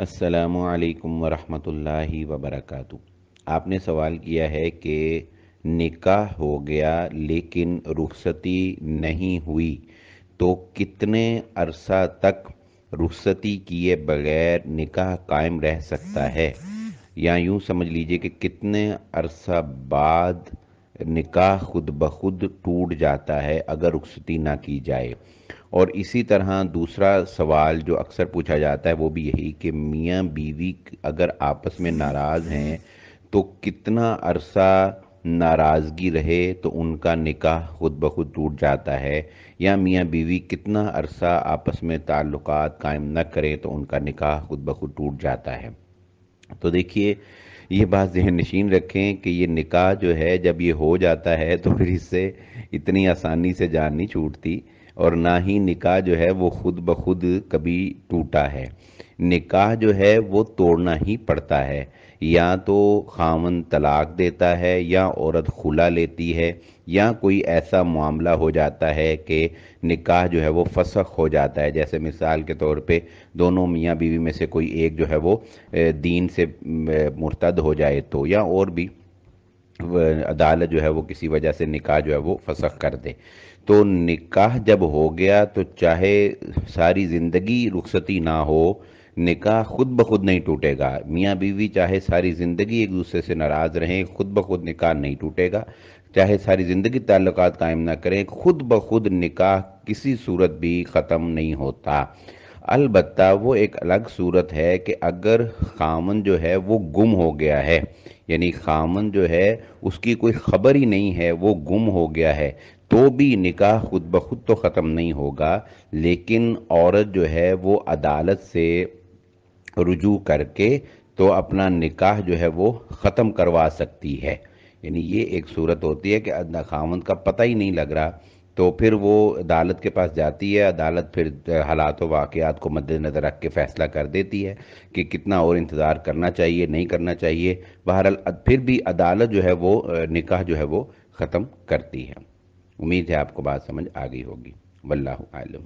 السلام علیکم ورحمۃ اللہ وبرکاتہ۔ آپ نے سوال کیا ہے کہ نکاح ہو گیا لیکن رخصتی نہیں ہوئی تو کتنے عرصہ تک رخصتی کیے بغیر نکاح قائم رہ سکتا ہے، یا یوں سمجھ لیجئے کہ کتنے عرصہ بعد نکاح خود بخود ٹوٹ جاتا ہے اگر رخصتی نہ کی جائے۔ اور اسی طرح دوسرا سوال جو اکثر پوچھا جاتا ہے وہ بھی یہی کہ میاں بیوی اگر آپس میں ناراض ہیں تو کتنا عرصہ ناراضگی رہے تو ان کا نکاح خود بخود ٹوٹ جاتا ہے، یا میاں بیوی کتنا عرصہ آپس میں تعلقات قائم نہ کریں تو ان کا نکاح خود بخود ٹوٹ جاتا ہے۔ تو دیکھیے، یہ بات ذہن نشین رکھیں کہ یہ نکاح جو ہے جب یہ ہو جاتا ہے تو پھر اس سے اتنی آسانی سے جان نہیں چھوٹتی، اور نہ ہی نکاح جو ہے وہ خود بخود کبھی ٹوٹا ہے۔ نکاح جو ہے وہ توڑنا ہی پڑتا ہے، یا تو خاوند طلاق دیتا ہے، یا عورت خلا لیتی ہے، یا کوئی ایسا معاملہ ہو جاتا ہے کہ نکاح جو ہے وہ فسخ ہو جاتا ہے، جیسے مثال کے طور پہ دونوں میاں بیوی میں سے کوئی ایک جو ہے وہ دین سے مرتد ہو جائے تو، یا اور بھی عدالت جو ہے وہ کسی وجہ سے نکاح جو ہے وہ فسخ کر دے۔ تو نکاح جب ہو گیا تو چاہے ساری زندگی رخصتی نہ ہو، نکاح خود بخود نہیں ٹوٹے گا۔ میاں بیوی چاہے ساری زندگی ایک دوسرے سے ناراض رہیں، خود بخود نکاح نہیں ٹوٹے گا۔ چاہے ساری زندگی تعلقات قائم نہ کریں، خود بخود نکاح کسی صورت بھی ختم نہیں ہوتا۔ البتہ وہ ایک الگ صورت ہے کہ اگر خامن جو ہے وہ گم ہو گیا ہے، یعنی خامن جو ہے اس کی کوئی خبر ہی نہیں ہے، وہ گم ہو گیا ہے، تو بھی نکاح خود بخود تو ختم نہیں ہوگا، لیکن عورت جو ہے وہ عدالت سے رجوع کر کے تو اپنا نکاح جو ہے وہ ختم کروا سکتی ہے۔ یعنی یہ ایک صورت ہوتی ہے کہ خاوند کا پتہ ہی نہیں لگ رہا، تو پھر وہ عدالت کے پاس جاتی ہے، عدالت پھر حالات و واقعات کو مد نظر رکھ کے فیصلہ کر دیتی ہے کہ کتنا اور انتظار کرنا چاہیے، نہیں کرنا چاہیے۔ بہرحال پھر بھی عدالت جو ہے وہ نکاح جو ہے وہ ختم کرتی ہے۔ امید ہے آپ کو بات سمجھ آ گئی ہوگی۔ واللہ عالم۔